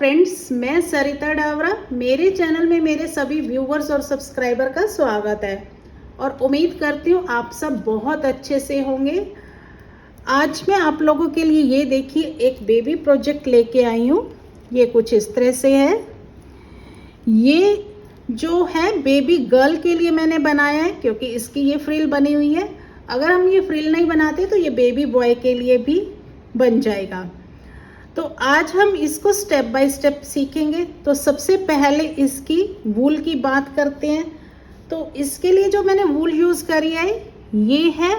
Friends, मैं सरिता डावरा। मेरे channel में मेरे सभी व्यूवर्स और सब्सक्राइबर का स्वागत है और उम्मीद करती हूँ आप सब बहुत अच्छे से होंगे। आज मैं आप लोगों के लिए ये देखिए एक बेबी प्रोजेक्ट लेके आई हूँ। ये कुछ इस तरह से है। ये जो है बेबी गर्ल के लिए मैंने बनाया है क्योंकि इसकी ये फ्रिल बनी हुई है। अगर हम ये फ्रिल नहीं बनाते तो ये बेबी बॉय के लिए भी बन जाएगा। तो आज हम इसको स्टेप बाय स्टेप सीखेंगे। तो सबसे पहले इसकी वूल की बात करते हैं। तो इसके लिए जो मैंने वूल यूज़ करी है ये है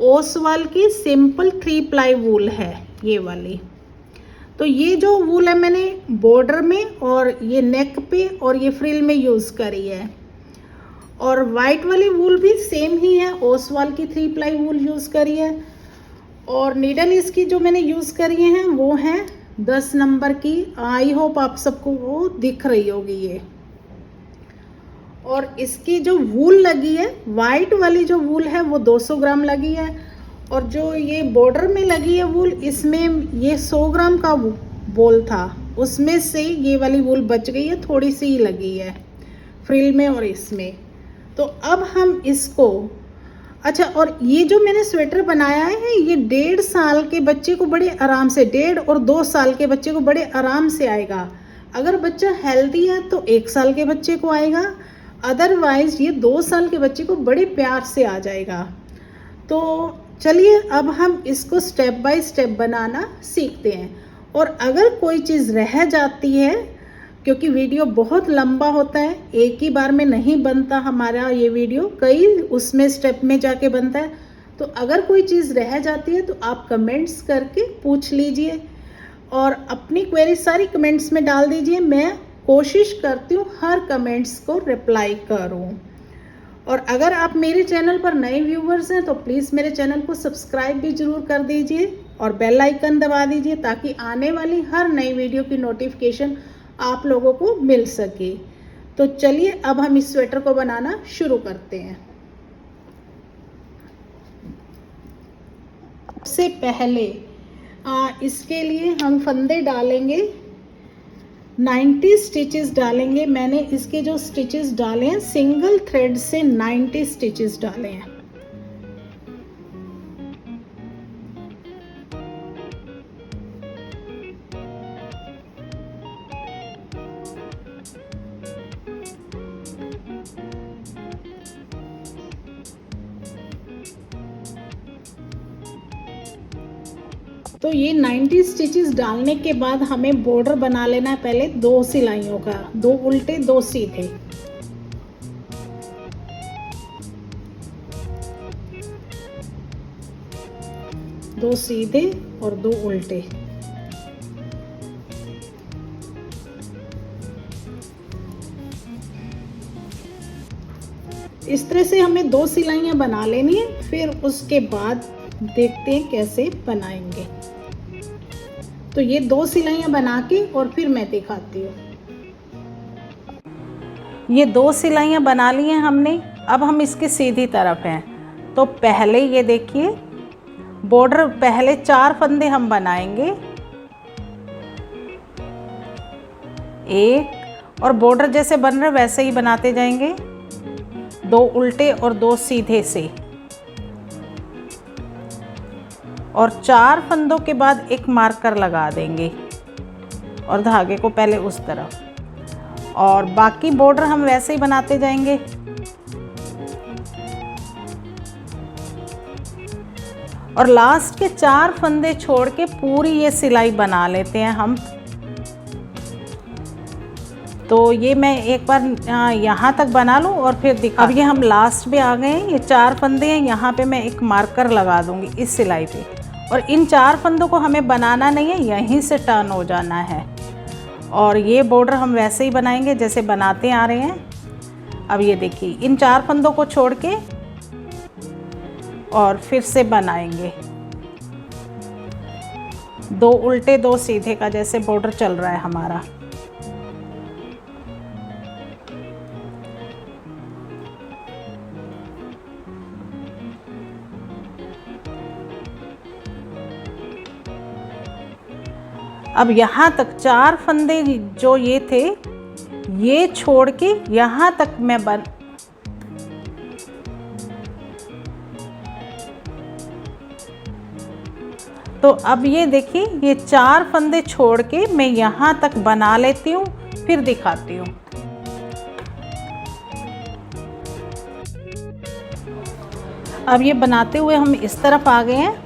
ओसवाल की सिंपल 3 प्लाई वूल है, ये वाली। तो ये जो वूल है मैंने बॉर्डर में और ये नेक पे और ये फ्रिल में यूज़ करी है। और वाइट वाली वूल भी सेम ही है, ओसवाल की 3 प्लाई वूल यूज़ करी है। और नीडल इसकी जो मैंने यूज़ करी हैं वो है 10 नंबर की। आई होप आप सबको वो दिख रही होगी ये। और इसकी जो वूल लगी है, वाइट वाली जो वूल है वो 200 ग्राम लगी है। और जो ये बॉर्डर में लगी है वूल, इसमें ये 100 ग्राम का बोल था, उसमें से ये वाली वूल बच गई है, थोड़ी सी ही लगी है फ्रिल में और इसमें। तो अब हम इसको अच्छा, और ये जो मैंने स्वेटर बनाया है ये 1.5 साल के बच्चे को बड़े आराम से, 1.5 और 2 साल के बच्चे को बड़े आराम से आएगा। अगर बच्चा हेल्दी है तो 1 साल के बच्चे को आएगा, अदरवाइज ये 2 साल के बच्चे को बड़े प्यार से आ जाएगा। तो चलिए अब हम इसको स्टेप बाय स्टेप बनाना सीखते हैं। और अगर कोई चीज़ रह जाती है, क्योंकि वीडियो बहुत लंबा होता है, एक ही बार में नहीं बनता हमारा ये वीडियो, कई उसमें स्टेप में जाके बनता है। तो अगर कोई चीज़ रह जाती है तो आप कमेंट्स करके पूछ लीजिए और अपनी क्वेरी सारी कमेंट्स में डाल दीजिए। मैं कोशिश करती हूँ हर कमेंट्स को रिप्लाई करूँ। और अगर आप मेरे चैनल पर नए व्यूवर्स हैं तो प्लीज़ मेरे चैनल को सब्सक्राइब भी ज़रूर कर दीजिए और बेल आइकन दबा दीजिए ताकि आने वाली हर नई वीडियो की नोटिफिकेशन आप लोगों को मिल सके। तो चलिए अब हम इस स्वेटर को बनाना शुरू करते हैं। सबसे पहले इसके लिए हम फंदे डालेंगे, 90 स्टिचेस डालेंगे। मैंने इसके जो स्टिचेस डाले हैं सिंगल थ्रेड से 90 स्टिचेस डाले हैं। तो ये 90 स्टिचेस डालने के बाद हमें बॉर्डर बना लेना है पहले 2 सिलाइयों का, 2 उल्टे 2 सीधे। दो सीधे और 2 उल्टे। इस तरह से हमें 2 सिलाइयाँ बना लेनी है, फिर उसके बाद देखते हैं कैसे बनाएंगे। तो ये 2 सिलाइयाँ बना के और फिर मैं दिखाती हूँ। ये 2 सिलाइयाँ बना ली हैं हमने। अब हम इसकी सीधी तरफ हैं। तो पहले ये देखिए बॉर्डर, पहले 4 फंदे हम बनाएंगे, 1 और बॉर्डर जैसे बन रहे वैसे ही बनाते जाएंगे, 2 उल्टे और 2 सीधे से। और 4 फंदों के बाद एक मार्कर लगा देंगे और धागे को पहले उस तरफ, और बाकी बॉर्डर हम वैसे ही बनाते जाएंगे। और लास्ट के 4 फंदे छोड़ के पूरी ये सिलाई बना लेते हैं हम। तो ये मैं एक बार यहाँ तक बना लूँ और फिर दिखा। अब ये हम लास्ट पे आ गए हैं, ये 4 फंदे हैं, यहाँ पे मैं एक मार्कर लगा दूँगी इस सिलाई पे। और इन 4 फंदों को हमें बनाना नहीं है, यहीं से टर्न हो जाना है। और ये बॉर्डर हम वैसे ही बनाएंगे जैसे बनाते आ रहे हैं। अब ये देखिए इन 4 फंदों को छोड़ के और फिर से बनाएंगे 2 उल्टे 2 सीधे का, जैसे बॉर्डर चल रहा है हमारा। अब यहाँ तक 4 फंदे जो ये थे, ये छोड़ के यहाँ तक मैं तो अब ये देखिए, ये 4 फंदे छोड़ के मैं यहाँ तक बना लेती हूँ, फिर दिखाती हूँ। अब ये बनाते हुए हम इस तरफ आ गए हैं,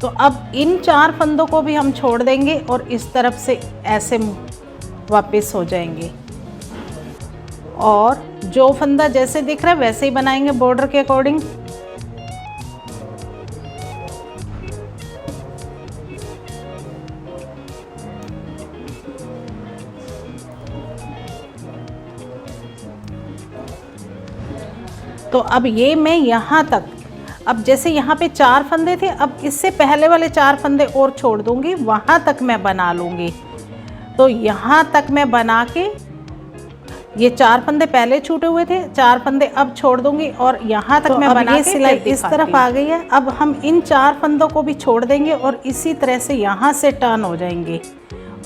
तो अब इन 4 फंदों को भी हम छोड़ देंगे और इस तरफ से ऐसे वापस हो जाएंगे, और जो फंदा जैसे दिख रहा है वैसे ही बनाएंगे बॉर्डर के अकॉर्डिंग। तो अब ये मैं यहाँ तक, अब जैसे यहाँ पे 4 फंदे थे, अब इससे पहले वाले 4 फंदे और छोड़ दूँगी, वहाँ तक मैं बना लूँगी। तो यहाँ तक मैं बना के, ये 4 फंदे पहले छूटे हुए थे, 4 फंदे अब छोड़ दूँगी और यहाँ तक मैं बना के सिलाई इस तरफ आ गई है। अब हम इन 4 फंदों को भी छोड़ देंगे और इसी तरह से यहाँ से टर्न हो जाएंगे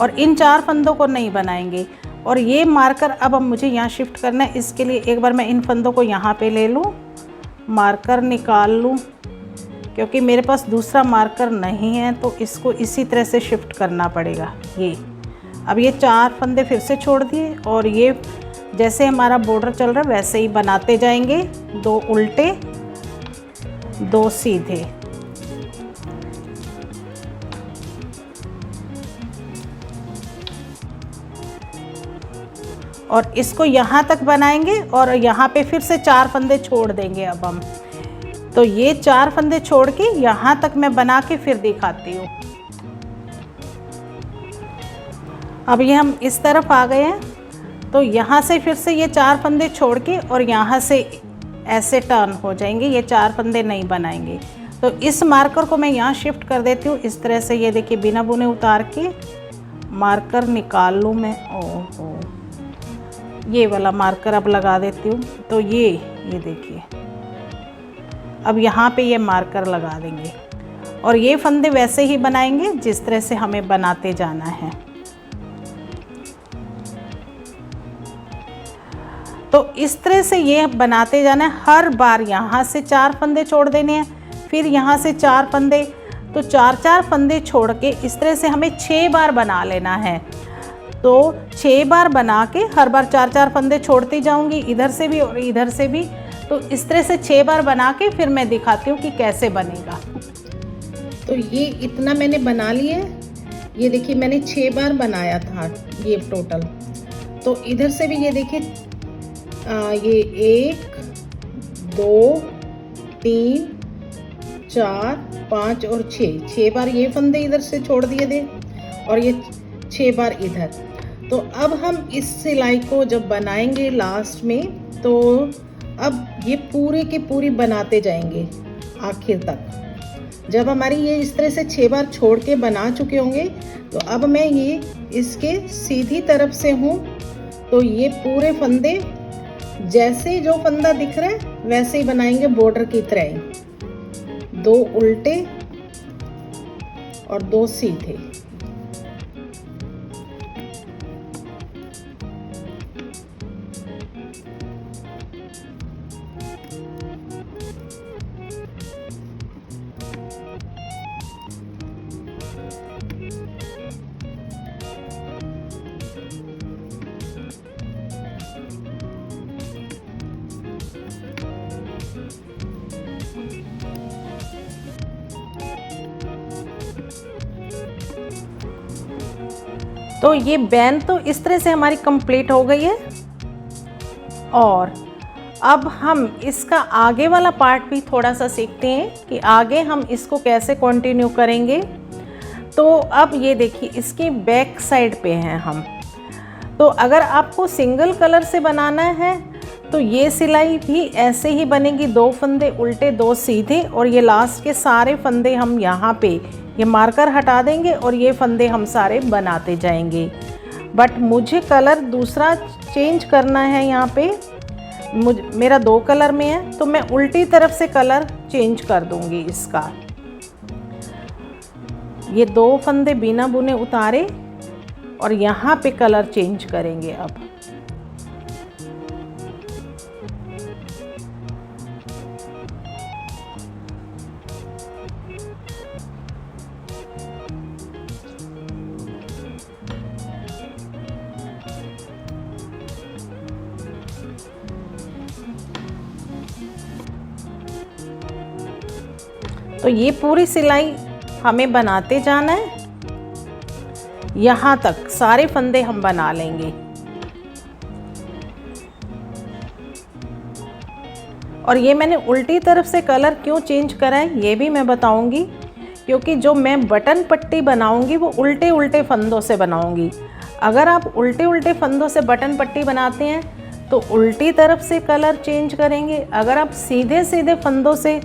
और इन 4 फंदों को नहीं बनाएंगे। और ये मार्कर अब मुझे यहाँ शिफ्ट करना है, इसके लिए एक बार मैं इन फंदों को यहाँ पे ले लूँ, मार्कर निकाल लूँ, क्योंकि मेरे पास दूसरा मार्कर नहीं है, तो इसको इसी तरह से शिफ्ट करना पड़ेगा। ये अब ये 4 फंदे फिर से छोड़ दिए और ये जैसे हमारा बॉर्डर चल रहा है वैसे ही बनाते जाएंगे, 2 उल्टे 2 सीधे। और इसको यहाँ तक बनाएंगे और यहाँ पे फिर से 4 फंदे छोड़ देंगे। अब हम तो ये 4 फंदे छोड़ के यहाँ तक मैं बना के फिर दिखाती हूँ। अब ये हम इस तरफ आ गए हैं, तो यहाँ से फिर से ये 4 फंदे छोड़ के और यहाँ से ऐसे टर्न हो जाएंगे, ये 4 फंदे नहीं बनाएंगे। तो इस मार्कर को मैं यहाँ शिफ्ट कर देती हूँ इस तरह से। ये देखिए, बिना बुने उतार के मार्कर निकाल लूँ मैं। ओहो, ये वाला मार्कर अब लगा देती हूँ। तो ये देखिए, अब यहाँ पे ये मार्कर लगा देंगे और ये फंदे वैसे ही बनाएंगे जिस तरह से हमें बनाते जाना है। तो इस तरह से ये बनाते जाना है। हर बार यहाँ से 4 फंदे छोड़ देने हैं, फिर यहाँ से 4 फंदे, तो 4-4 फंदे छोड़ के इस तरह से हमें 6 बार बना लेना है। तो 6 बार बना के हर बार 4-4 फंदे छोड़ती जाऊंगी, इधर से भी और इधर से भी। तो इस तरह से 6 बार बना के फिर मैं दिखाती हूँ कि कैसे बनेगा। तो ये इतना मैंने बना लिया है। ये देखिए, मैंने 6 बार बनाया था ये टोटल। तो इधर से भी ये देखिए, ये 1 2 3 4 5 और 6 बार ये फंदे इधर से छोड़ दिए थे और ये 6 बार इधर। तो अब हम इस सिलाई को जब बनाएंगे लास्ट में, तो अब ये पूरे की पूरी बनाते जाएंगे आखिर तक। जब हमारी ये इस तरह से 6 बार छोड़ के बना चुके होंगे, तो अब मैं ये इसके सीधी तरफ से हूँ, तो ये पूरे फंदे जैसे जो फंदा दिख रहा है वैसे ही बनाएंगे बॉर्डर की तरह ही। 2 उल्टे और 2 सीधे। तो ये बैन तो इस तरह से हमारी कंप्लीट हो गई है। और अब हम इसका आगे वाला पार्ट भी थोड़ा सा सीखते हैं कि आगे हम इसको कैसे कंटिन्यू करेंगे। तो अब ये देखिए, इसके बैक साइड पे हैं हम। तो अगर आपको सिंगल कलर से बनाना है तो ये सिलाई भी ऐसे ही बनेगी, 2 फंदे उल्टे 2 सीधे, और ये लास्ट के सारे फंदे हम यहाँ पे ये मार्कर हटा देंगे और ये फंदे हम सारे बनाते जाएंगे। बट मुझे कलर दूसरा चेंज करना है। यहाँ पे मेरा 2 कलर में है, तो मैं उल्टी तरफ से कलर चेंज कर दूंगी इसका। ये 2 फंदे बिना बुने उतारे और यहाँ पे कलर चेंज करेंगे अब। तो ये पूरी सिलाई हमें बनाते जाना है, यहाँ तक सारे फंदे हम बना लेंगे। और ये मैंने उल्टी तरफ से कलर क्यों चेंज करा है ये भी मैं बताऊंगी, क्योंकि जो मैं बटन पट्टी बनाऊंगी वो उल्टे उल्टे फंदों से बनाऊंगी। अगर आप उल्टे उल्टे फंदों से बटन पट्टी बनाते हैं तो उल्टी तरफ से कलर चेंज करेंगे, अगर आप सीधे सीधे फंदों से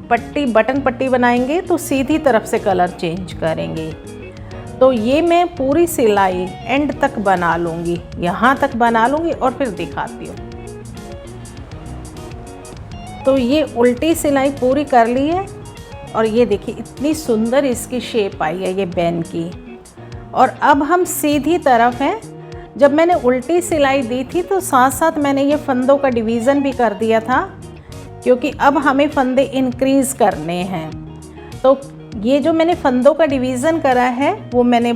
बटन पट्टी बनाएंगे तो सीधी तरफ से कलर चेंज करेंगे। तो ये मैं पूरी सिलाई एंड तक बना लूँगी, यहाँ तक बना लूँगी और फिर दिखाती हूँ। तो ये उल्टी सिलाई पूरी कर ली है और ये देखिए इतनी सुंदर इसकी शेप आई है ये बैन की। और अब हम सीधी तरफ हैं। जब मैंने उल्टी सिलाई दी थी तो साथ साथ मैंने ये फंदों का डिवीज़न भी कर दिया था, क्योंकि अब हमें फंदे इंक्रीज़ करने हैं। तो ये जो मैंने फंदों का डिवीज़न करा है वो मैंने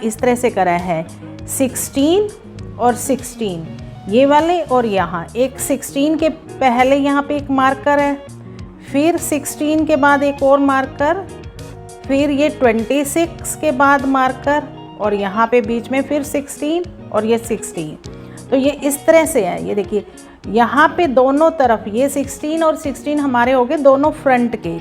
इस तरह से करा है, 16 और 16 ये वाले, और यहाँ एक 16 के पहले यहाँ पे एक मार्कर है, फिर 16 के बाद एक और मार्कर, फिर ये 26 के बाद मार्कर, और यहाँ पे बीच में फिर 16 और ये 16। तो ये इस तरह से है। ये देखिए यहाँ पे दोनों तरफ ये 16 और 16 हमारे हो गए दोनों फ्रंट के,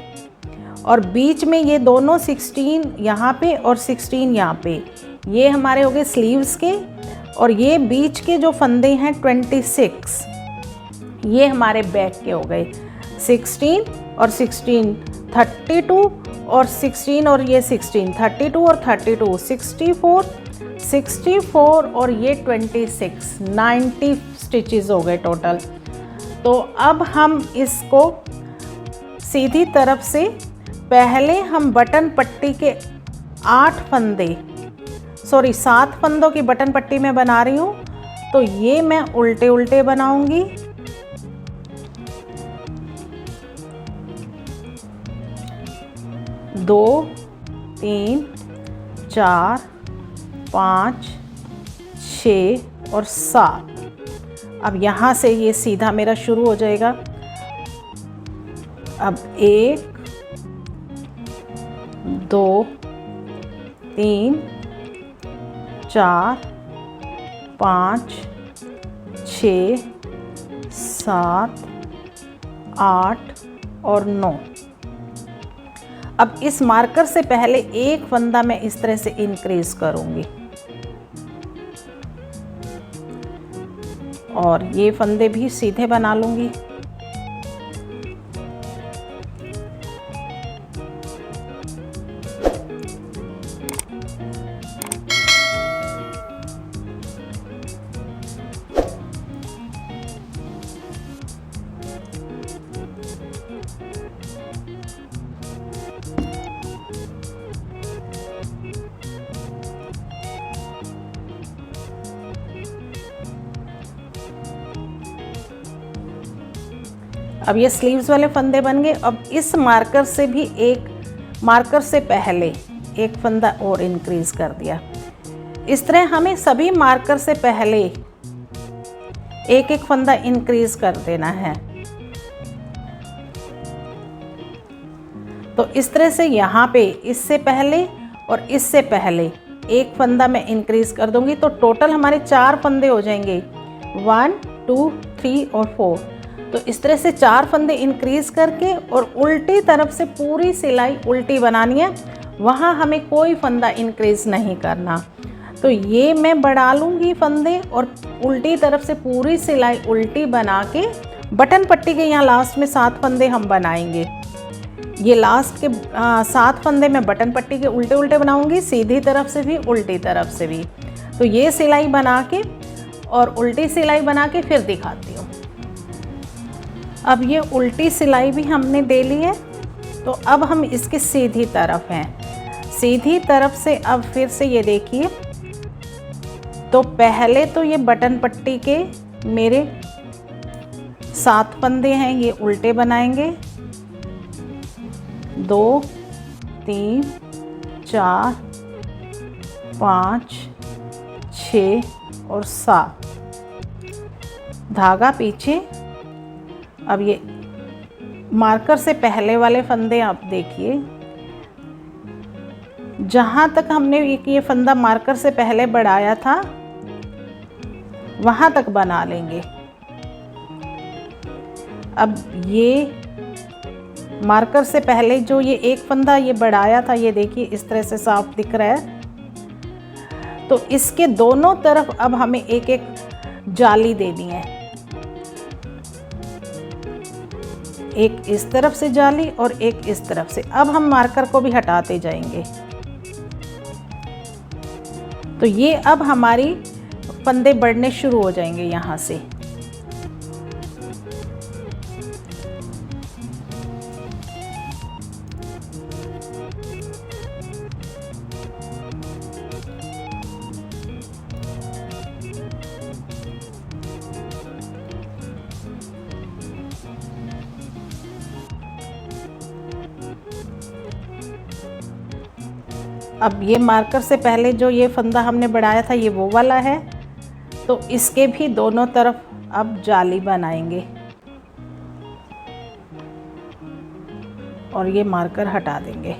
और बीच में ये दोनों 16 यहाँ पे और 16 यहाँ पे, ये हमारे हो गए स्लीव्स के। और ये बीच के जो फंदे हैं 26 ये हमारे बैक के हो गए, 16 और 16 32 और 16 और ये 16 32 और 32 64 और ये 26 90 स्टिचेस हो गए टोटल। तो अब हम इसको सीधी तरफ से पहले हम बटन पट्टी के 7 फंदों की बटन पट्टी में बना रही हूँ। तो ये मैं उल्टे उल्टे बनाऊंगी, दो 3 4 5 6 और 7। अब यहाँ से ये सीधा मेरा शुरू हो जाएगा। अब 1 2 3 4 5 6 7 8 और 9। अब इस मार्कर से पहले एक फंदा मैं इस तरह से इंक्रीज करूंगी और ये फंदे भी सीधे बना लूंगी। अब ये स्लीव्स वाले फंदे बन गए। अब इस मार्कर से भी मार्कर से पहले एक फंदा और इंक्रीज कर दिया। इस तरह हमें सभी मार्कर से पहले एक एक फंदा इंक्रीज कर देना है। तो इस तरह से यहाँ पे इससे पहले और इससे पहले एक फंदा मैं इंक्रीज कर दूंगी। तो टोटल हमारे 4 फंदे हो जाएंगे, 1 2 3 और 4। तो इस तरह से 4 फंदे इंक्रीज करके और उल्टी तरफ से पूरी सिलाई उल्टी बनानी है, वहाँ हमें कोई फंदा इंक्रीज नहीं करना। तो ये मैं बढ़ा लूँगी फंदे और उल्टी तरफ से पूरी सिलाई उल्टी बना के बटन पट्टी के यहाँ लास्ट में 7 फंदे हम बनाएंगे। ये लास्ट के 7 फंदे मैं बटन पट्टी के उल्टे उल्टे बनाऊँगी, सीधी तरफ से भी उल्टी तरफ से भी। तो ये सिलाई बना के और उल्टी सिलाई बना के फिर दिखाती हूँ। अब ये उल्टी सिलाई भी हमने दे ली है। तो अब हम इसकी सीधी तरफ हैं। सीधी तरफ से अब फिर से ये देखिए तो पहले तो ये बटन पट्टी के मेरे 7 फंदे हैं, ये उल्टे बनाएंगे। 2 3 4 5 6 और 7, धागा पीछे। अब ये मार्कर से पहले वाले फंदे आप देखिए, जहाँ तक हमने ये फंदा मार्कर से पहले बढ़ाया था वहाँ तक बना लेंगे। अब ये मार्कर से पहले जो ये एक फंदा ये बढ़ाया था, ये देखिए इस तरह से साफ दिख रहा है। तो इसके दोनों तरफ अब हमें एक एक जाली देनी है, एक इस तरफ से जाली और एक इस तरफ से। अब हम मार्कर को भी हटाते जाएंगे। तो ये अब हमारी फंदे बढ़ने शुरू हो जाएंगे यहाँ से। अब ये मार्कर से पहले जो ये फंदा हमने बढ़ाया था ये वो वाला है, तो इसके भी दोनों तरफ अब जाली बनाएंगे और ये मार्कर हटा देंगे।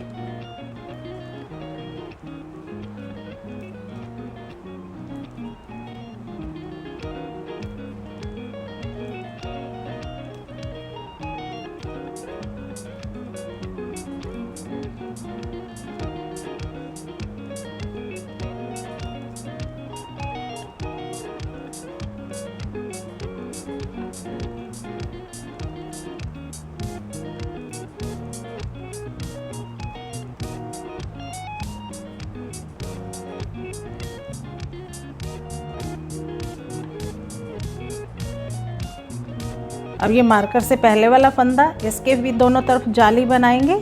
अब ये मार्कर से पहले वाला फंदा, इसके भी दोनों तरफ जाली बनाएंगे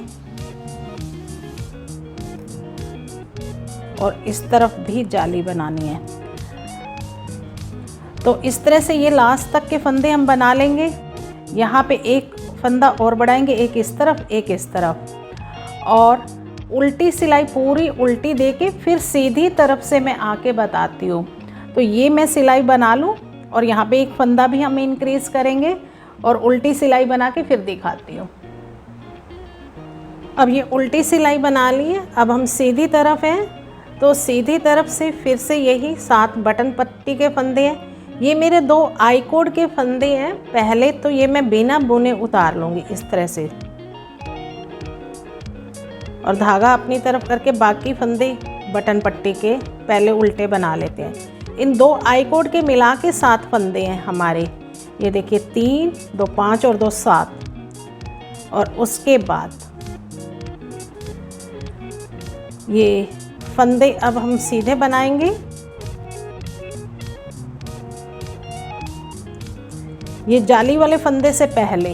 और इस तरफ भी जाली बनानी है। तो इस तरह से ये लास्ट तक के फंदे हम बना लेंगे। यहाँ पे एक फंदा और बढ़ाएंगे, एक इस तरफ एक इस तरफ, और उल्टी सिलाई पूरी उल्टी देके फिर सीधी तरफ से मैं आके बताती हूँ। तो ये मैं सिलाई बना लूँ और यहाँ पे एक फंदा भी हम इंक्रीज़ करेंगे और उल्टी सिलाई बना के फिर दिखाती हूँ। अब ये उल्टी सिलाई बना ली है, अब हम सीधी तरफ हैं, तो सीधी तरफ से फिर से यही 7 बटन पट्टी के फंदे हैं। ये मेरे 2 आई कोड के फंदे हैं। पहले तो ये मैं बिना बुने उतार लूँगी इस तरह से, और धागा अपनी तरफ करके बाकी फंदे बटन पट्टी के पहले उल्टे बना लेते हैं। इन 2 आई कोड के मिला के 7 फंदे हैं हमारे। ये देखिए 3 2 5 और 2 7, और उसके बाद ये फंदे अब हम सीधे बनाएंगे। ये जाली वाले फंदे से पहले,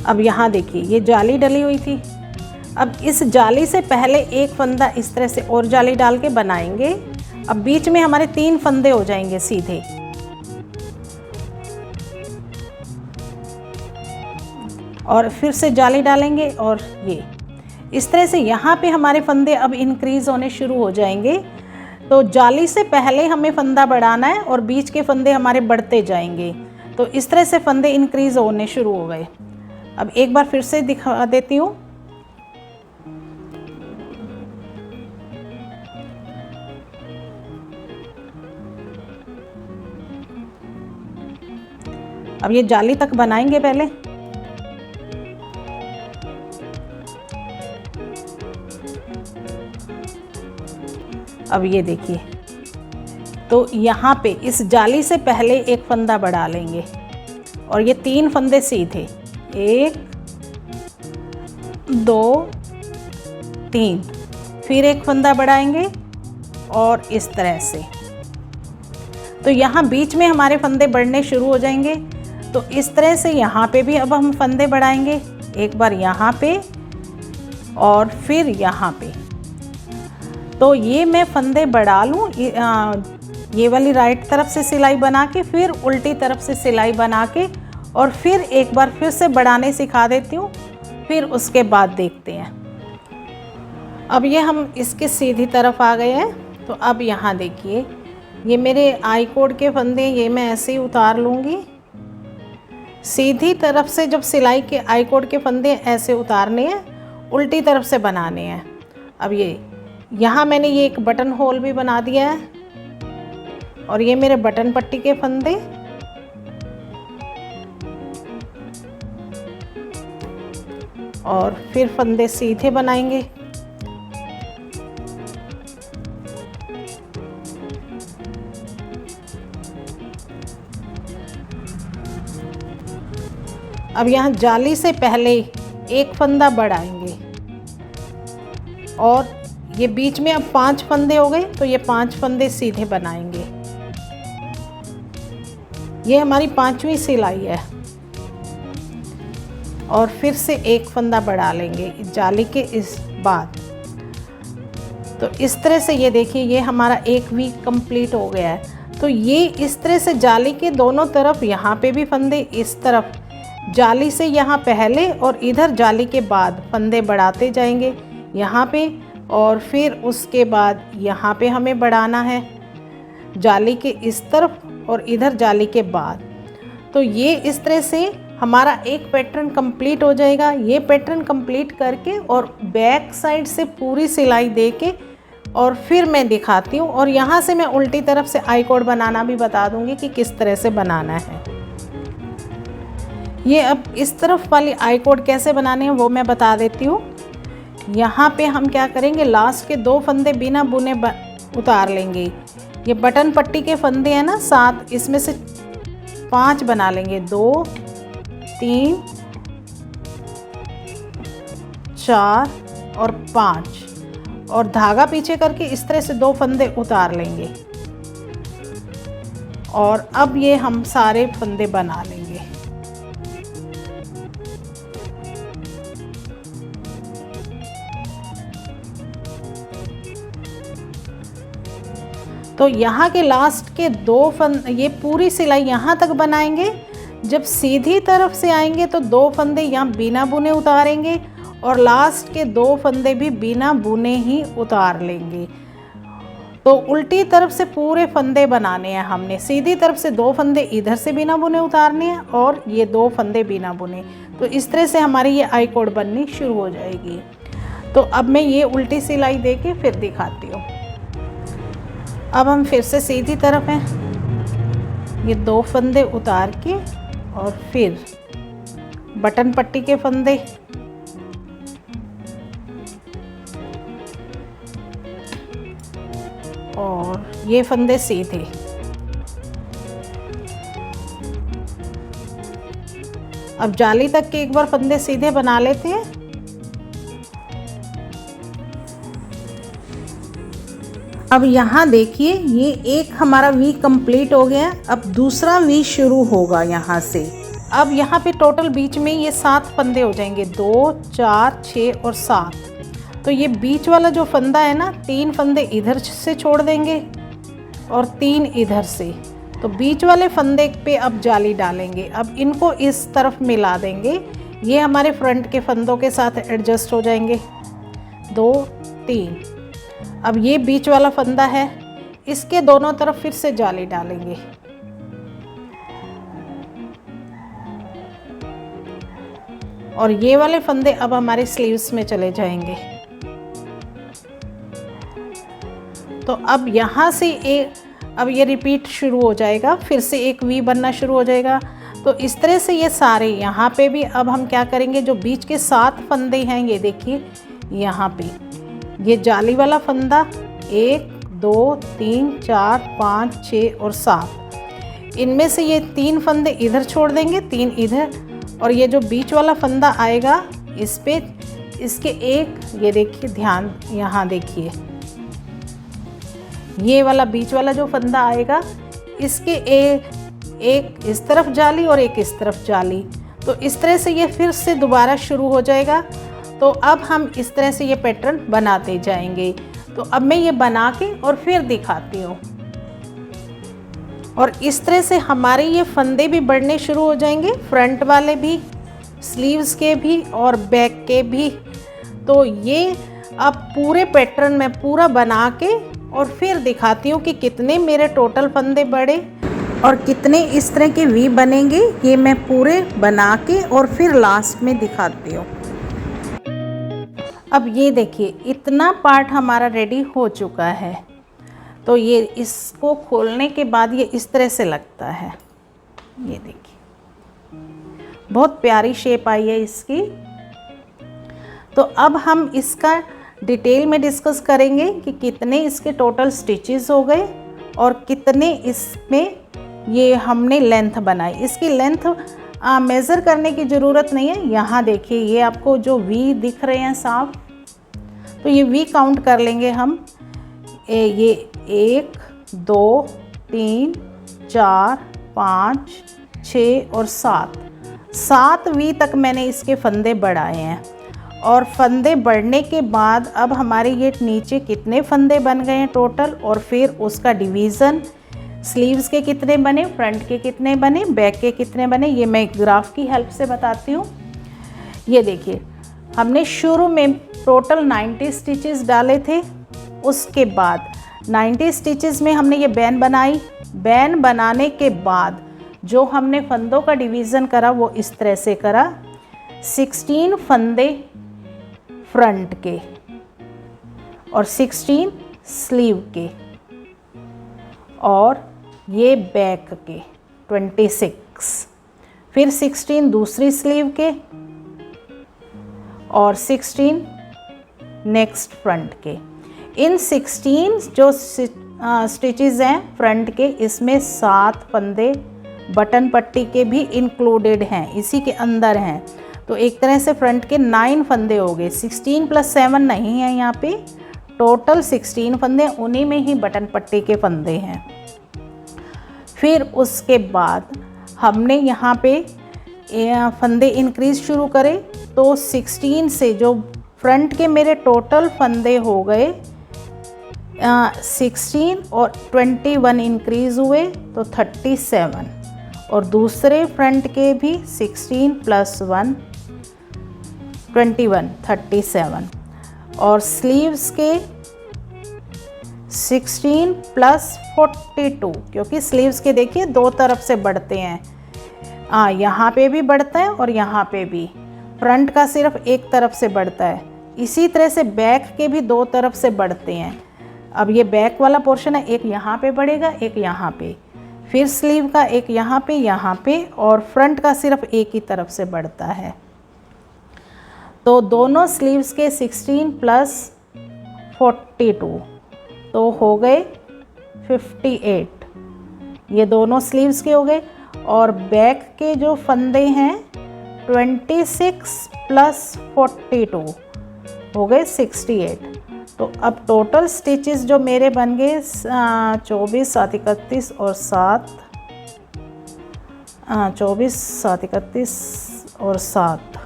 अब यहाँ देखिए ये जाली डली हुई थी, अब इस जाली से पहले एक फंदा इस तरह से और जाली डाल के बनाएंगे। अब बीच में हमारे 3 फंदे हो जाएंगे सीधे, और फिर से जाली डालेंगे और ये इस तरह से यहाँ पे हमारे फंदे अब इंक्रीज़ होने शुरू हो जाएंगे। तो जाली से पहले हमें फंदा बढ़ाना है और बीच के फंदे हमारे बढ़ते जाएंगे। तो इस तरह से फंदे इंक्रीज़ होने शुरू हो गए। अब एक बार फिर से दिखा देती हूँ। अब ये जाली तक बनाएंगे पहले। अब ये देखिए, तो यहाँ पे इस जाली से पहले एक फंदा बढ़ा लेंगे और ये 3 फंदे सीधे, 1 2 3, फिर एक फंदा बढ़ाएंगे और इस तरह से। तो यहाँ बीच में हमारे फंदे बढ़ने शुरू हो जाएंगे। तो इस तरह से यहाँ पे भी अब हम फंदे बढ़ाएंगे, एक बार यहाँ पे और फिर यहाँ पे। तो ये मैं फंदे बढ़ा लूँ, ये वाली राइट तरफ से सिलाई बना के फिर उल्टी तरफ से सिलाई बना के और फिर एक बार फिर से बढ़ाने सिखा देती हूँ, फिर उसके बाद देखते हैं। अब ये हम इसके सीधी तरफ आ गए हैं। तो अब यहाँ देखिए, ये मेरे आई कोड के फंदे, ये मैं ऐसे ही उतार लूँगी। सीधी तरफ से जब सिलाई के आई कोड के फंदे ऐसे उतारने हैं, उल्टी तरफ से बनाने हैं। अब ये यहाँ मैंने ये एक बटन होल भी बना दिया है और ये मेरे बटन पट्टी के फंदे। और फिर फंदे सीधे बनाएंगे। अब यहाँ जाली से पहले एक फंदा बढ़ाएंगे और ये बीच में अब 5 फंदे हो गए, तो ये 5 फंदे सीधे बनाएंगे। ये हमारी 5वीं सिलाई है और फिर से एक फंदा बढ़ा लेंगे जाली के इस बाद। तो इस तरह से ये देखिए, ये हमारा एक वीक कंप्लीट हो गया है। तो ये इस तरह से जाली के दोनों तरफ, यहाँ पे भी फंदे, इस तरफ जाली से यहाँ पहले और इधर जाली के बाद फंदे बढ़ाते जाएंगे यहाँ पे, और फिर उसके बाद यहाँ पे हमें बढ़ाना है जाली के इस तरफ और इधर जाली के बाद। तो ये इस तरह से हमारा एक पैटर्न कंप्लीट हो जाएगा। ये पैटर्न कंप्लीट करके और बैक साइड से पूरी सिलाई दे के और फिर मैं दिखाती हूँ, और यहाँ से मैं उल्टी तरफ से आई कोड बनाना भी बता दूँगी कि किस तरह से बनाना है। ये अब इस तरफ वाली आई कोड कैसे बनाने हैं वो मैं बता देती हूँ। यहाँ पे हम क्या करेंगे, लास्ट के 2 फंदे बिना बुने उतार लेंगे। ये बटन पट्टी के फंदे हैं ना 7, इसमें से 5 बना लेंगे, 2 3 4 और 5, और धागा पीछे करके इस तरह से 2 फंदे उतार लेंगे। और अब ये हम सारे फंदे बना लेंगे। तो यहाँ के लास्ट के 2 फंदे, ये पूरी सिलाई यहाँ तक बनाएंगे। जब सीधी तरफ से आएंगे तो 2 फंदे यहाँ बिना बुने उतारेंगे और लास्ट के 2 फंदे भी बिना बुने ही उतार लेंगे। तो उल्टी तरफ से पूरे फंदे बनाने हैं हमने। सीधी तरफ से 2 फंदे इधर से बिना बुने उतारने हैं और ये 2 फंदे बिना बुने। तो इस तरह से हमारी ये आई कोड बननी शुरू हो जाएगी। तो अब मैं ये उल्टी सिलाई दे के फिर दिखाती हूँ। अब हम फिर से सीधी तरफ हैं, ये 2 फंदे उतार के और फिर बटन पट्टी के फंदे, और ये फंदे सीधे। अब जाली तक के एक बार फंदे सीधे बना लेते हैं। अब यहाँ देखिए, ये एक हमारा वी कंप्लीट हो गया। अब दूसरा वी शुरू होगा यहाँ से। अब यहाँ पे टोटल बीच में ये 7 फंदे हो जाएंगे, 2 4 6 और 7। तो ये बीच वाला जो फंदा है ना, 3 फंदे इधर से छोड़ देंगे और 3 इधर से। तो बीच वाले फंदे पे अब जाली डालेंगे। अब इनको इस तरफ मिला देंगे, ये हमारे फ्रंट के फंदों के साथ एडजस्ट हो जाएंगे। 2 3। अब ये बीच वाला फंदा है, इसके दोनों तरफ फिर से जाली डालेंगे। और ये वाले फंदे अब हमारे स्लीव्स में चले जाएंगे। तो अब यहाँ से अब ये रिपीट शुरू हो जाएगा, फिर से एक वी बनना शुरू हो जाएगा। तो इस तरह से ये सारे यहाँ पे भी अब हम क्या करेंगे, जो बीच के 7 फंदे हैं, ये देखिए यहाँ पे ये जाली वाला फंदा 1 2 3 4 5 6 और 7, इनमें से ये 3 फंदे इधर छोड़ देंगे, 3 इधर, और ये जो बीच वाला फंदा आएगा इस पे, इसके एक, ये देखिए ध्यान, यहाँ देखिए ये वाला बीच वाला जो फंदा आएगा, इसके एक इस तरफ जाली और एक इस तरफ जाली। तो इस तरह से ये फिर से दोबारा शुरू हो जाएगा। तो अब हम इस तरह से ये पैटर्न बनाते जाएंगे। तो अब मैं ये बना के और फिर दिखाती हूँ। और इस तरह से हमारे ये फंदे भी बढ़ने शुरू हो जाएंगे, फ्रंट वाले भी, स्लीव्स के भी और बैक के भी। तो ये अब पूरे पैटर्न में पूरा बना के और फिर दिखाती हूँ कि कितने मेरे टोटल फंदे बढ़े और कितने इस तरह के वी बनेंगे। ये मैं पूरे बना के और फिर लास्ट में दिखाती हूँ। अब ये देखिए इतना पार्ट हमारा रेडी हो चुका है। तो ये इसको खोलने के बाद ये इस तरह से लगता है। ये देखिए बहुत प्यारी शेप आई है इसकी। तो अब हम इसका डिटेल में डिस्कस करेंगे कि कितने इसके टोटल स्टिचेस हो गए और कितने इसमें ये हमने लेंथ बनाई। इसकी लेंथ मेज़र करने की ज़रूरत नहीं है। यहाँ देखिए ये आपको जो वी दिख रहे हैं साफ, तो ये वी काउंट कर लेंगे हम। ये 1 2 3 4 5 6 और 7 वी तक मैंने इसके फंदे बढ़ाए हैं। और फंदे बढ़ने के बाद अब हमारे ये नीचे कितने फंदे बन गए हैं टोटल, और फिर उसका डिवीज़न, स्लीव्स के कितने बने, फ्रंट के कितने बने, बैक के कितने बने, ये मैं एक ग्राफ की हेल्प से बताती हूँ। ये देखिए हमने शुरू में टोटल 90 स्टिचेस डाले थे। उसके बाद 90 स्टिचेस में हमने ये बैन बनाई। बैन बनाने के बाद जो हमने फंदों का डिवीज़न करा वो इस तरह से करा। 16 फंदे फ्रंट के और 16 स्लीव के और ये बैक के 26, फिर 16 दूसरी स्लीव के और 16 नेक्स्ट फ्रंट के। इन 16 जो स्टिचेस हैं फ्रंट के, इसमें 7 फंदे बटन पट्टी के भी इंक्लूडेड हैं, इसी के अंदर हैं। तो एक तरह से फ्रंट के 9 फंदे हो गए। 16 + 7 नहीं है यहाँ पे, टोटल 16 फंदे, उन्हीं में ही बटन पट्टी के फंदे हैं। फिर उसके बाद हमने यहाँ पे फंदे इंक्रीज शुरू करे। तो 16 से जो फ्रंट के मेरे टोटल फंदे हो गए 16 और 21 इंक्रीज हुए तो 37, और दूसरे फ्रंट के भी 16 + 1 21 37, और स्लीव्स के 16 + 42, क्योंकि स्लीव्स के देखिए 2 तरफ से बढ़ते हैं। यहाँ पे भी बढ़ता है और यहाँ पे भी, फ्रंट का सिर्फ एक तरफ से बढ़ता है। इसी तरह से बैक के भी 2 तरफ से बढ़ते हैं। अब ये बैक वाला पोर्शन है, एक यहाँ पे बढ़ेगा, एक यहाँ पे, फिर स्लीव का एक यहाँ पे, और फ्रंट का सिर्फ एक ही तरफ से बढ़ता है। तो दोनों स्लीव्स के 16 + 42 तो हो गए 58, ये दोनों स्लीव्स के हो गए। और बैक के जो फंदे हैं 26 + 42 हो गए 68। तो अब टोटल स्टिचेस जो मेरे बन गए 24 7 31 और 7, 24 7 31 और 7,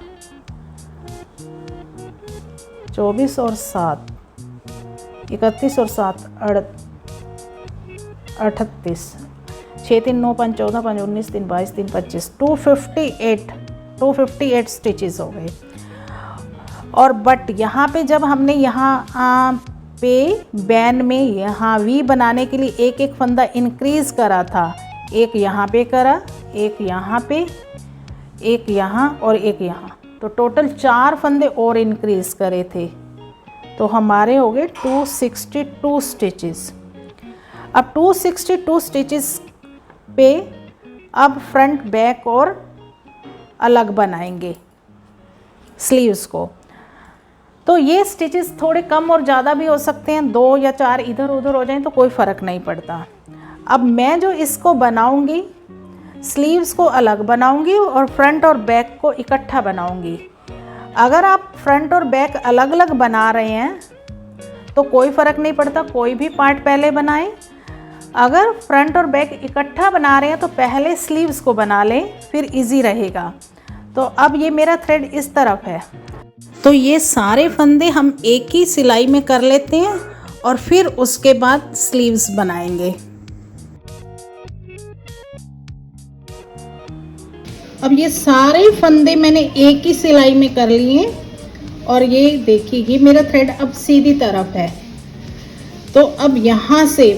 24 और 7 31 और 7 38, 6 3 9 5 14 5 19 3 22 3 25, 258 स्टिचेस हो गए। और बट यहाँ पे जब हमने यहाँ पे बैन में यहाँ वी बनाने के लिए एक एक फंदा इंक्रीज़ करा था, एक यहाँ पे करा, एक यहाँ पे, एक यहाँ और एक यहाँ, तो टोटल 4 फंदे और इंक्रीज़ करे थे। तो हमारे हो गए 262 स्टिचेस। अब 262 स्टिचेस पे अब फ्रंट बैक और अलग बनाएंगे स्लीव्स को। तो ये स्टिचेस थोड़े कम और ज़्यादा भी हो सकते हैं, 2 या 4 इधर उधर हो जाएं तो कोई फ़र्क नहीं पड़ता। अब मैं जो इसको बनाऊंगी, स्लीव्स को अलग बनाऊंगी और फ्रंट और बैक को इकट्ठा बनाऊंगी। अगर आप फ्रंट और बैक अलग अलग बना रहे हैं तो कोई फ़र्क नहीं पड़ता, कोई भी पार्ट पहले बनाएं। अगर फ्रंट और बैक इकट्ठा बना रहे हैं तो पहले स्लीव्स को बना लें, फिर इजी रहेगा। तो अब ये मेरा थ्रेड इस तरफ है, तो ये सारे फंदे हम एक ही सिलाई में कर लेते हैं और फिर उसके बाद स्लीव्स बनाएंगे। अब ये सारे फंदे मैंने एक ही सिलाई में कर लिए और ये देखिए ये मेरा थ्रेड अब सीधी तरफ है। तो अब यहाँ से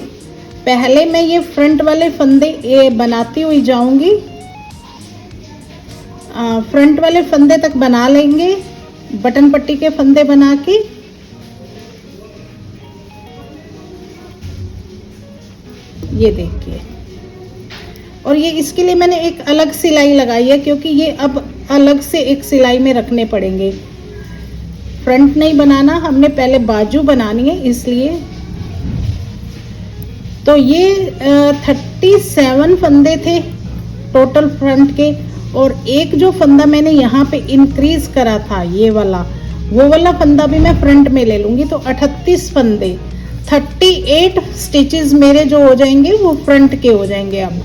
पहले मैं ये फ्रंट वाले फंदे ये बनाती हुई जाऊंगी, फ्रंट वाले फंदे तक बना लेंगे बटन पट्टी के फंदे बना के। ये देखिए, और ये इसके लिए मैंने एक अलग सिलाई लगाई है क्योंकि ये अब अलग से एक सिलाई में रखने पड़ेंगे। फ्रंट नहीं बनाना, हमने पहले बाजू बनानी है इसलिए। तो ये 37 फंदे थे टोटल फ्रंट के, और एक जो फंदा मैंने यहाँ पे इंक्रीज करा था ये वाला, वो वाला फंदा भी मैं फ्रंट में ले लूँगी। तो 38 फंदे, 38 स्टिचेस मेरे जो हो जाएंगे वो फ्रंट के हो जाएंगे अब,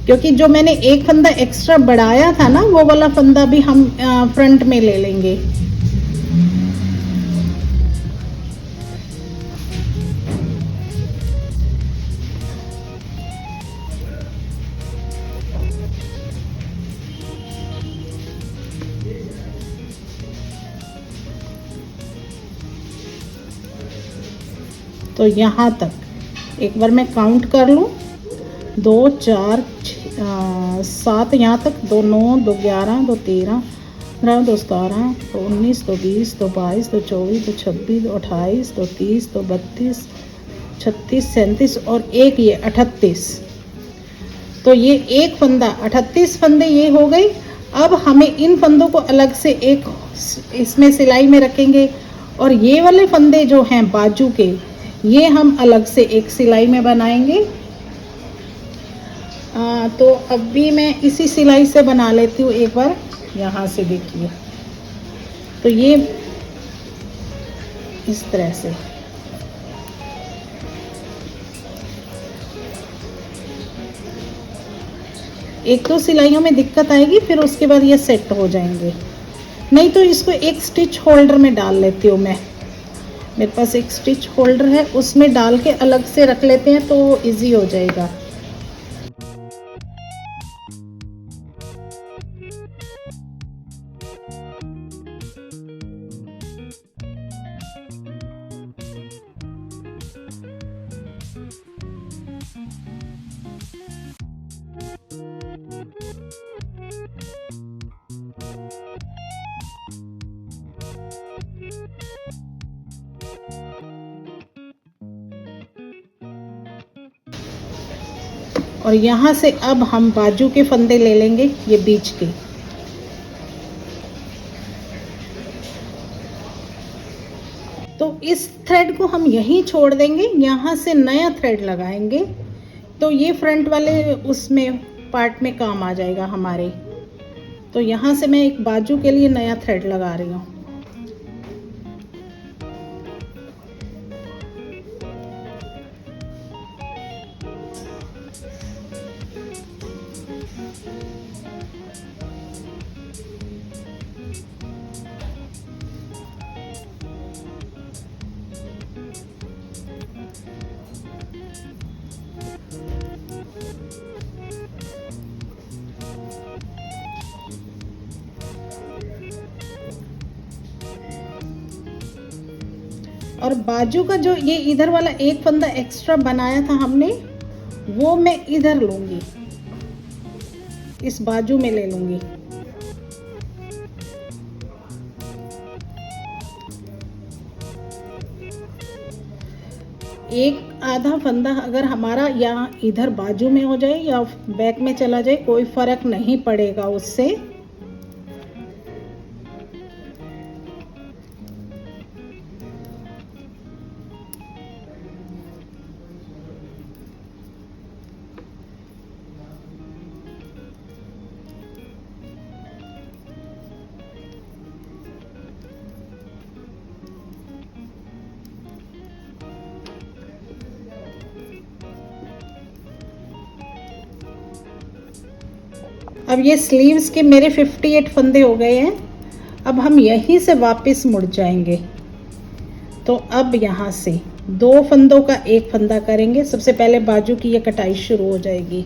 क्योंकि जो मैंने एक फंदा एक्स्ट्रा बढ़ाया था ना वो वाला फंदा भी हम फ्रंट में ले लेंगे। तो यहाँ तक एक बार मैं काउंट कर लूँ, 2 4 7 यहाँ तक, 2 9 2 11 2 13 2 17 2 19 2 20 2 22 2 24 2 26 2 28 2 30 2 32 36 37 और एक ये 38। तो ये एक फंदा, 38 फंदे ये हो गई। अब हमें इन फंदों को अलग से एक इसमें सिलाई में रखेंगे, और ये वाले फंदे जो हैं बाजू के ये हम अलग से एक सिलाई में बनाएंगे। तो अभी मैं इसी सिलाई से बना लेती हूँ एक बार। यहाँ से देखिए, तो ये इस तरह से एक दो सिलाइयों में दिक्कत आएगी, फिर उसके बाद ये सेट हो जाएंगे। नहीं तो इसको एक स्टिच होल्डर में डाल लेती हूँ मैं, मेरे पास एक स्टिच होल्डर है, उसमें डाल के अलग से रख लेते हैं तो इजी हो जाएगा। और यहाँ से अब हम बाजू के फंदे ले लेंगे, ये बीच के। तो इस थ्रेड को हम यहीं छोड़ देंगे, यहाँ से नया थ्रेड लगाएंगे तो ये फ्रंट वाले उसमें पार्ट में काम आ जाएगा हमारे। तो यहाँ से मैं एक बाजू के लिए नया थ्रेड लगा रही हूँ। और बाजू का जो ये इधर वाला एक फंदा एक्स्ट्रा बनाया था हमने, वो मैं इधर लूंगी, इस बाजू में ले लूंगी। एक आधा फंदा अगर हमारा यहाँ इधर बाजू में हो जाए या बैक में चला जाए कोई फर्क नहीं पड़ेगा उससे। अब ये स्लीव्स के मेरे 58 फंदे हो गए हैं। अब हम यहीं से वापस मुड़ जाएंगे। तो अब यहाँ से 2 फंदों का एक फंदा करेंगे। सबसे पहले बाजू की ये कटाई शुरू हो जाएगी।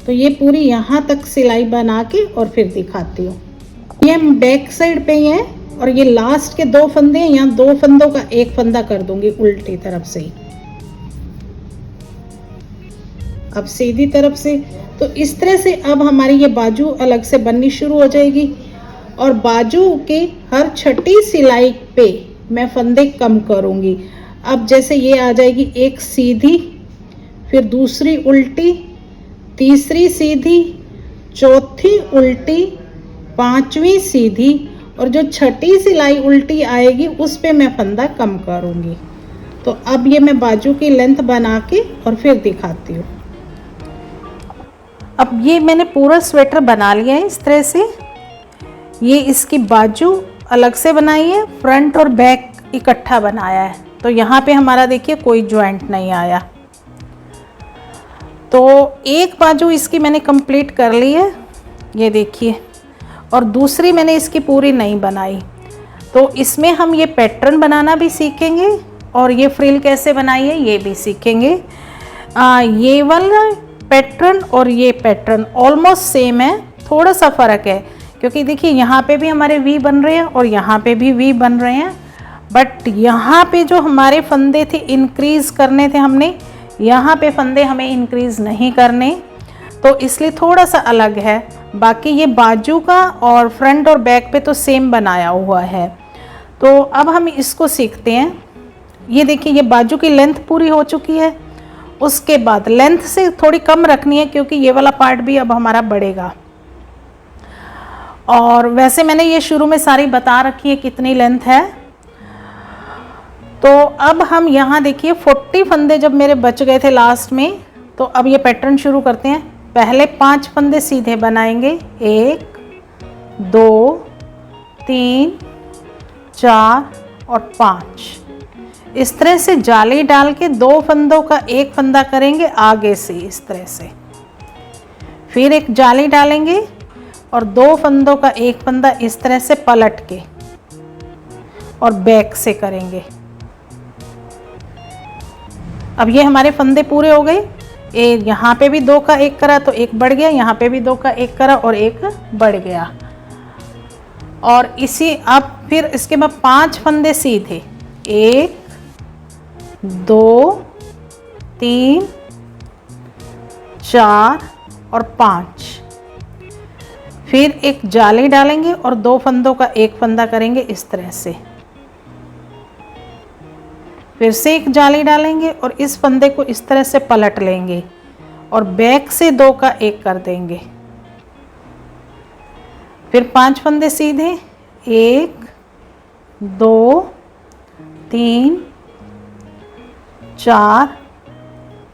तो ये पूरी यहाँ तक सिलाई बना के और फिर दिखाती हूँ। ये बैक साइड पे ही है और ये लास्ट के 2 फंदे हैं, यहाँ 2 फंदों का एक फंदा कर दूंगी उल्टी तरफ से ही। अब सीधी तरफ से, तो इस तरह से अब हमारी ये बाजू अलग से बननी शुरू हो जाएगी। और बाजू के हर छठी सिलाई पे मैं फंदे कम करूंगी। अब जैसे ये आ जाएगी एक सीधी, फिर दूसरी उल्टी, तीसरी सीधी, चौथी उल्टी, पांचवी सीधी, और जो छठी सिलाई उल्टी आएगी उस पे मैं फंदा कम करूंगी। तो अब ये मैं बाजू की लेंथ बना के और फिर दिखाती हूँ। अब ये मैंने पूरा स्वेटर बना लिया है इस तरह से। ये इसकी बाजू अलग से बनाई है, फ्रंट और बैक इकट्ठा बनाया है। तो यहाँ पे हमारा देखिए कोई जॉइंट नहीं आया। तो एक बाजू इसकी मैंने कंप्लीट कर ली है, ये देखिए, और दूसरी मैंने इसकी पूरी नहीं बनाई। तो इसमें हम ये पैटर्न बनाना भी सीखेंगे और ये फ्रिल कैसे बनाई है ये भी सीखेंगे। ये वाला पैटर्न और ये पैटर्न ऑलमोस्ट सेम है, थोड़ा सा फ़र्क है क्योंकि देखिए यहाँ पे भी हमारे वी बन रहे हैं और यहाँ पे भी वी बन रहे हैं। बट यहाँ पे जो हमारे फंदे थे इंक्रीज़ करने थे हमने, यहाँ पे फंदे हमें इंक्रीज़ नहीं करने, तो इसलिए थोड़ा सा अलग है। बाकी ये बाजू का और फ्रंट और बैक पे तो सेम बनाया हुआ है। तो अब हम इसको सीखते हैं। ये देखिए ये बाजू की लेंथ पूरी हो चुकी है। उसके बाद लेंथ से थोड़ी कम रखनी है क्योंकि ये वाला पार्ट भी अब हमारा बढ़ेगा। और वैसे मैंने ये शुरू में सारी बता रखी है कितनी लेंथ है। तो अब हम यहाँ देखिए 40 फंदे जब मेरे बच गए थे लास्ट में, तो अब ये पैटर्न शुरू करते हैं। पहले 5 फंदे सीधे बनाएंगे, 1 2 3 4 और 5। इस तरह से जाली डाल के 2 फंदों का एक फंदा करेंगे आगे से इस तरह से, फिर एक जाली डालेंगे और 2 फंदों का एक फंदा इस तरह से पलट के और बैक से करेंगे। अब ये हमारे फंदे पूरे हो गए। यहाँ पे भी 2 का एक करा तो एक बढ़ गया, यहाँ पे भी 2 का एक करा और एक बढ़ गया। और इसी अब फिर इसके बाद 5 फंदे सीधे, 1 2 3 4 और 5। फिर एक जाली डालेंगे और 2 फंदों का एक फंदा करेंगे इस तरह से, फिर से एक जाली डालेंगे और इस फंदे को इस तरह से पलट लेंगे और बैक से 2 का एक कर देंगे। फिर 5 फंदे सीधे, 1 2 3 4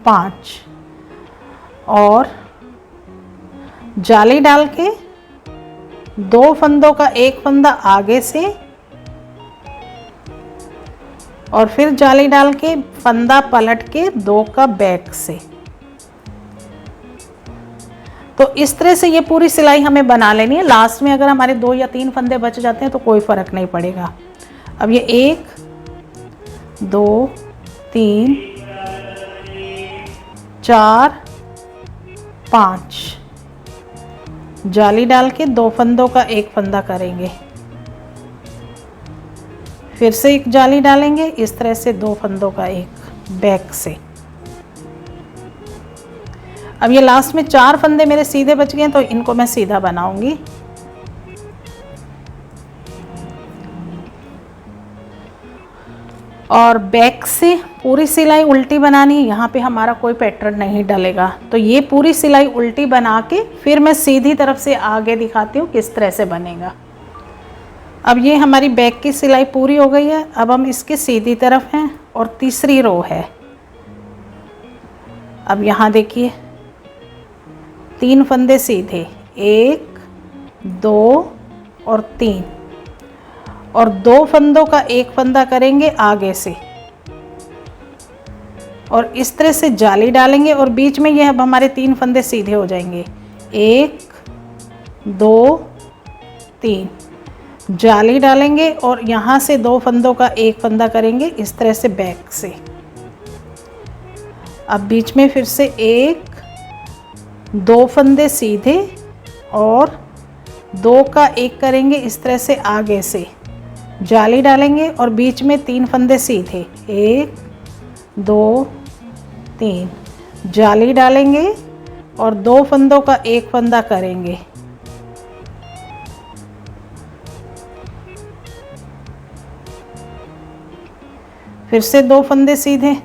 5 और जाली डाल के 2 फंदों का एक फंदा आगे से और फिर जाली डाल के फंदा पलट के 2 का बैक से। तो इस तरह से ये पूरी सिलाई हमें बना लेनी है। लास्ट में अगर हमारे 2 या 3 फंदे बच जाते हैं तो कोई फ़र्क नहीं पड़ेगा। अब ये 1 2 3 4 5 जाली डाल के 2 फंदों का एक फंदा करेंगे, फिर से एक जाली डालेंगे इस तरह से 2 फंदों का एक बैक से। अब ये लास्ट में 4 फंदे मेरे सीधे बच गए तो इनको मैं सीधा बनाऊंगी। और बैक से पूरी सिलाई उल्टी बनानी है, यहाँ पे हमारा कोई पैटर्न नहीं डलेगा। तो ये पूरी सिलाई उल्टी बना के फिर मैं सीधी तरफ से आगे दिखाती हूँ किस तरह से बनेगा। अब ये हमारी बैक की सिलाई पूरी हो गई है। अब हम इसके सीधी तरफ हैं और तीसरी रो है। अब यहाँ देखिए 3 फंदे सीधे, 1 2 और 3 और 2 फंदों का एक फंदा करेंगे आगे से, और इस तरह से जाली डालेंगे और बीच में ये अब हमारे 3 फंदे सीधे हो जाएंगे। 1 2 3 जाली डालेंगे और यहाँ से 2 फंदों का एक फंदा करेंगे इस तरह से बैक से। अब बीच में फिर से 1 2 फंदे सीधे और 2 का एक करेंगे इस तरह से आगे से, जाली डालेंगे और बीच में 3 फंदे सीधे, 1 2 3 जाली डालेंगे और 2 फंदों का एक फंदा करेंगे। फिर से 2 फंदे सीधे।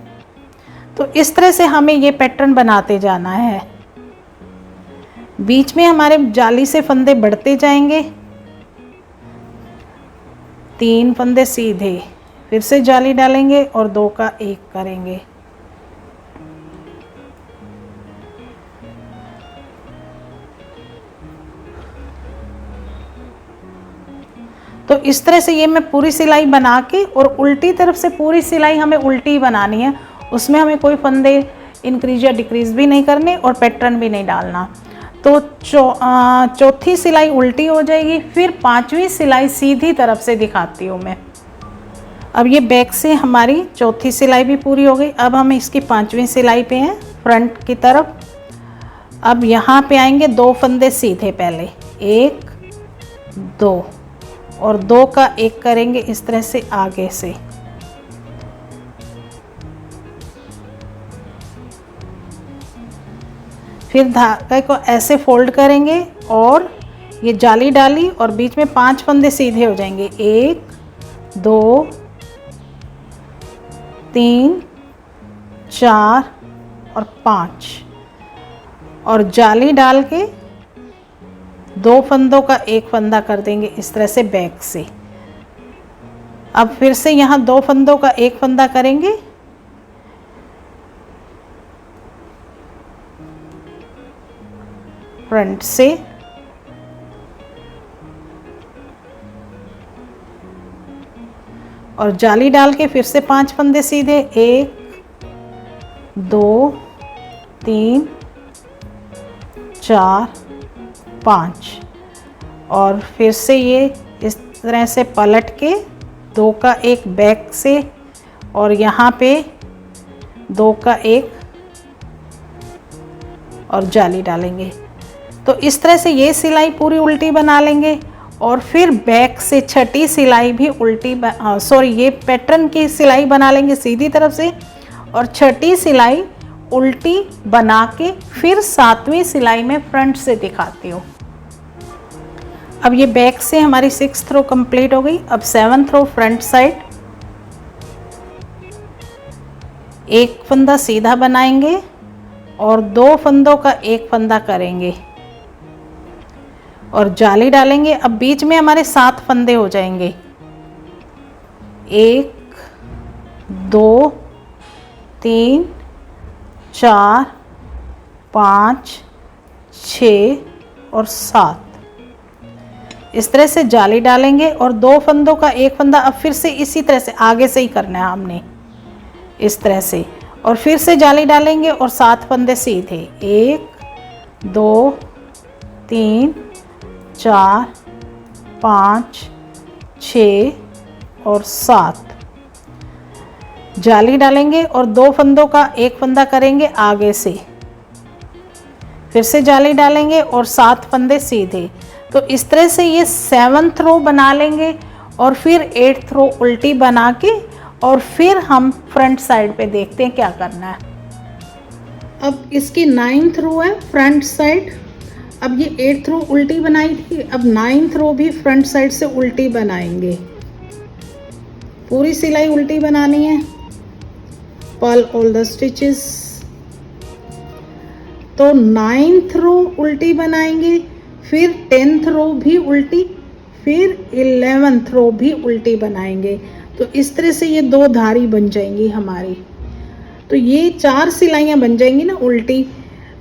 तो इस तरह से हमें ये पैटर्न बनाते जाना है। बीच में हमारे जाली से फंदे बढ़ते जाएंगे, 3 फंदे सीधे, फिर से जाली डालेंगे और 2 का एक करेंगे। तो इस तरह से ये मैं पूरी सिलाई बना के और उल्टी तरफ से पूरी सिलाई हमें उल्टी बनानी है, उसमें हमें कोई फंदे इंक्रीज या डिक्रीज भी नहीं करने और पैटर्न भी नहीं डालना। तो चौथी सिलाई उल्टी हो जाएगी, फिर 5वीं सिलाई सीधी तरफ से दिखाती हूँ मैं। अब ये बैक से हमारी चौथी सिलाई भी पूरी हो गई। अब हम इसकी 5वीं सिलाई पे हैं फ्रंट की तरफ। अब यहाँ पे आएंगे 2 फंदे सीधे, पहले 1 2 और 2 का एक करेंगे इस तरह से आगे से। फिर धागे को ऐसे फोल्ड करेंगे और ये जाली डाली और बीच में 5 फंदे सीधे हो जाएंगे, 1 2 3 4 और 5 और जाली डाल के 2 फंदों का एक फंदा कर देंगे इस तरह से बैक से। अब फिर से यहाँ 2 फंदों का एक फंदा करेंगे, फ्रंट से और जाली डाल के फिर से 5 फंदे सीधे, 1 2 3 4 5 और फिर से ये इस तरह से पलट के 2 का एक बैक से और यहाँ पे 2 का एक और जाली डालेंगे। तो इस तरह से ये सिलाई पूरी उल्टी बना लेंगे और फिर बैक से छठी सिलाई भी उल्टी ये पैटर्न की सिलाई बना लेंगे सीधी तरफ से और छठी सिलाई उल्टी बना के फिर 7वीं सिलाई में फ्रंट से दिखाती हूँ। अब ये बैक से हमारी 6th रो कंप्लीट हो गई। अब 7th रो फ्रंट साइड, एक फंदा सीधा बनाएंगे और 2 फंदों का एक फंदा करेंगे और जाली डालेंगे। अब बीच में हमारे 7 फंदे हो जाएंगे, 1 2 3 4 5 6 और 7। इस तरह से जाली डालेंगे और 2 फंदों का एक फंदा। अब फिर से इसी तरह से आगे से ही करना है हमने, इस तरह से, और फिर से जाली डालेंगे और 7 फंदे सीधे, 1 2 3 4 5 6 और 7। जाली डालेंगे और 2 फंदों का एक फंदा करेंगे आगे से, फिर से जाली डालेंगे और 7 फंदे सीधे। तो इस तरह से ये 7th रो बना लेंगे और फिर 8th रो उल्टी बना के और फिर हम फ्रंट साइड पे देखते हैं क्या करना है। अब इसकी 9th रो है फ्रंट साइड। अब ये 8th रो उल्टी बनाई थी, अब 9th रो भी फ्रंट साइड से उल्टी बनाएंगे। पूरी सिलाई उल्टी बनानी है, पर्ल ऑल द स्टिचेस। तो 9th रो उल्टी बनाएंगे, फिर 10th रो भी उल्टी, फिर 11th रो भी उल्टी बनाएंगे। तो इस तरह से ये 2 धारी बन जाएंगी हमारी। तो ये 4 सिलाइयाँ बन जाएंगी ना उल्टी।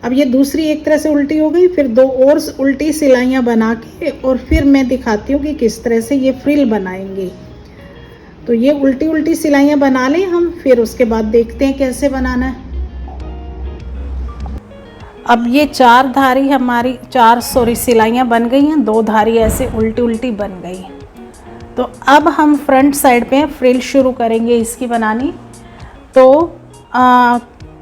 अब ये दूसरी एक तरह से उल्टी हो गई, फिर 2 और उल्टी सिलाइयाँ बना के और फिर मैं दिखाती हूँ कि किस तरह से ये फ्रिल बनाएंगे। तो ये उल्टी उल्टी सिलाइयाँ बना लें हम, फिर उसके बाद देखते हैं कैसे बनाना है। अब ये चार सिलाइयाँ बन गई हैं, 2 धारी ऐसे उल्टी उल्टी बन गई। तो अब हम फ्रंट साइड पे फ्रिल शुरू करेंगे इसकी बनानी। तो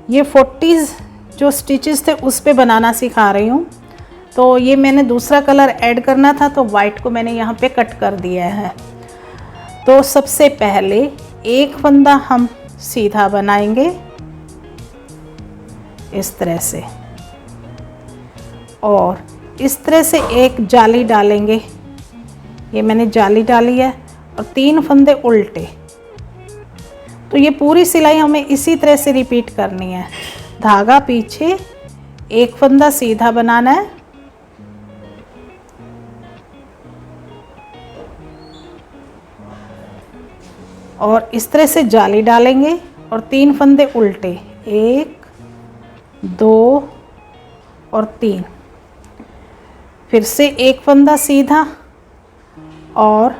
ये 40 जो स्टिचेस थे उस पे बनाना सिखा रही हूँ। तो ये मैंने दूसरा कलर ऐड करना था, तो वाइट को मैंने यहाँ पे कट कर दिया है। तो सबसे पहले एक फंदा हम सीधा बनाएंगे इस तरह से, और इस तरह से एक जाली डालेंगे। ये मैंने जाली डाली है, और 3 फंदे उल्टे। तो ये पूरी सिलाई हमें इसी तरह से रिपीट करनी है। धागा पीछे, एक फंदा सीधा बनाना है, और इस तरह से जाली डालेंगे और 3 फंदे उल्टे, 1 2 और 3। फिर से एक फंदा सीधा और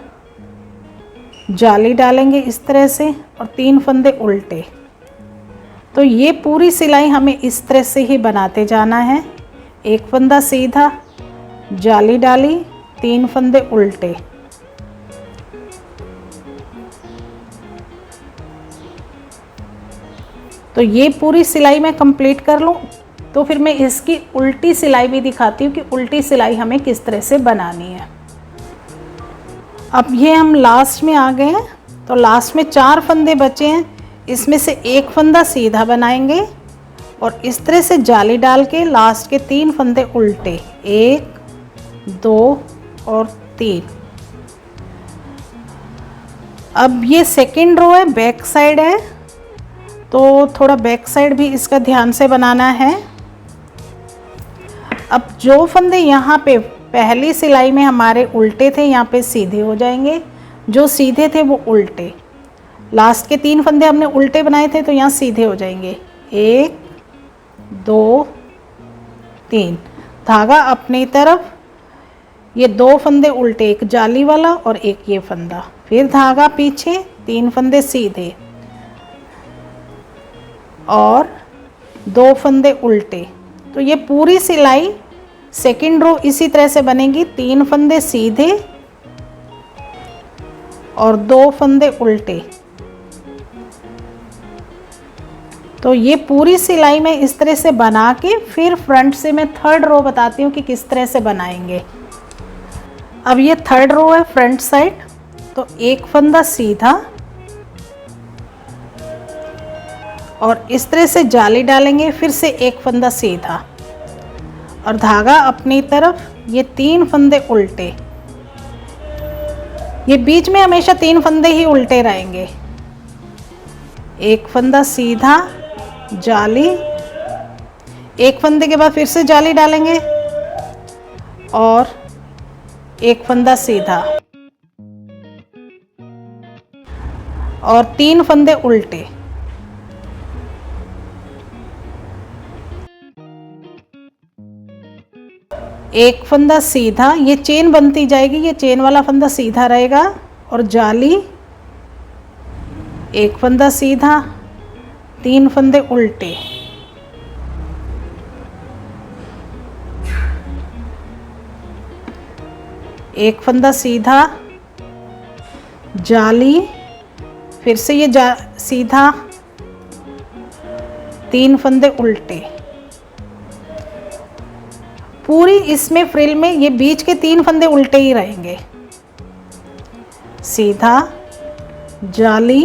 जाली डालेंगे इस तरह से, और 3 फंदे उल्टे। तो ये पूरी सिलाई हमें इस तरह से ही बनाते जाना है। एक फंदा सीधा, जाली डाली, 3 फंदे उल्टे। तो ये पूरी सिलाई मैं कंप्लीट कर लूँ, तो फिर मैं इसकी उल्टी सिलाई भी दिखाती हूँ कि उल्टी सिलाई हमें किस तरह से बनानी है। अब ये हम लास्ट में आ गए हैं। तो लास्ट में 4 फंदे बचे हैं, इसमें से एक फंदा सीधा बनाएंगे और इस तरह से जाली डाल के लास्ट के 3 फंदे उल्टे, 1 2 और 3। अब ये सेकेंड रो है, बैक साइड है, तो थोड़ा बैक साइड भी इसका ध्यान से बनाना है। अब जो फंदे यहाँ पे पहली सिलाई में हमारे उल्टे थे, यहाँ पे सीधे हो जाएंगे। जो सीधे थे वो उल्टे, लास्ट के 3 फंदे हमने उल्टे बनाए थे, तो यहाँ सीधे हो जाएंगे। 1 2 3, धागा अपनी तरफ, ये 2 फंदे उल्टे, एक जाली वाला और एक ये फंदा, फिर धागा पीछे, 3 फंदे सीधे और 2 फंदे उल्टे। तो ये पूरी सिलाई सेकेंड रो इसी तरह से बनेगी, 3 फंदे सीधे और 2 फंदे उल्टे। तो ये पूरी सिलाई में इस तरह से बना के फिर फ्रंट से मैं थर्ड रो बताती हूँ कि किस तरह से बनाएंगे। अब ये थर्ड रो है फ्रंट साइड, तो एक फंदा सीधा और इस तरह से जाली डालेंगे, फिर से एक फंदा सीधा और धागा अपनी तरफ, ये 3 फंदे उल्टे। ये बीच में हमेशा 3 फंदे ही उल्टे रहेंगे। एक फंदा सीधा, जाली, एक फंदे के बाद फिर से जाली डालेंगे और एक फंदा सीधा और 3 फंदे उल्टे। एक फंदा सीधा, ये चेन बनती जाएगी, ये चेन वाला फंदा सीधा रहेगा और जाली, एक फंदा सीधा, 3 फंदे उल्टे। एक फंदा सीधा, जाली, फिर से ये सीधा, 3 फंदे उल्टे। पूरी इसमें फ्रिल में ये बीच के 3 फंदे उल्टे ही रहेंगे। सीधा, जाली,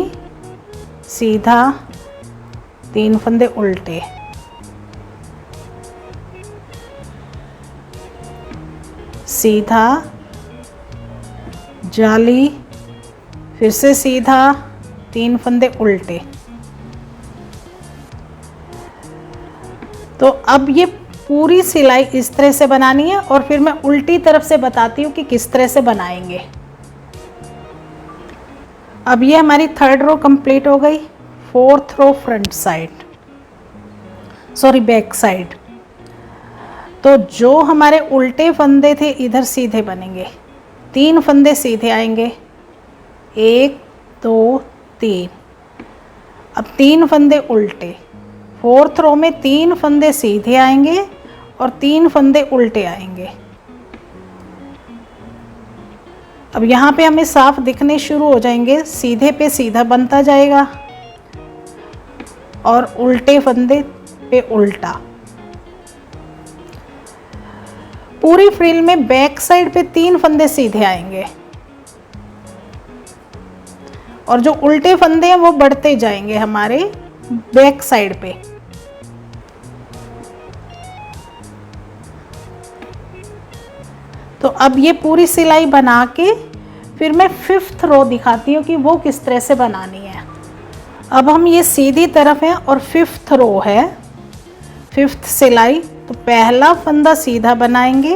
सीधा, 3 फंदे उल्टे। सीधा, जाली, फिर से सीधा, 3 फंदे उल्टे। तो अब ये पूरी सिलाई इस तरह से बनानी है और फिर मैं उल्टी तरफ से बताती हूँ कि किस तरह से बनाएंगे। अब ये हमारी थर्ड रो कंप्लीट हो गई। Fourth row front side, sorry back side. तो जो हमारे उल्टे फंदे थे इधर सीधे बनेंगे, 3 फंदे सीधे आएंगे, 1 2 3। अब 3 फंदे उल्टे, 4th रो में 3 फंदे सीधे आएंगे और 3 फंदे उल्टे आएंगे। अब यहाँ पे हमें साफ दिखने शुरू हो जाएंगे, सीधे पे सीधा बनता जाएगा और उल्टे फंदे पे उल्टा। पूरी फ्रिल में बैक साइड पे 3 फंदे सीधे आएंगे और जो उल्टे फंदे हैं वो बढ़ते जाएंगे हमारे बैक साइड पे। तो अब ये पूरी सिलाई बना के फिर मैं 5th रो दिखाती हूँ कि वो किस तरह से बनानी है। अब हम ये सीधी तरफ है और 5th रो है, 5th सिलाई। तो पहला फंदा सीधा बनाएंगे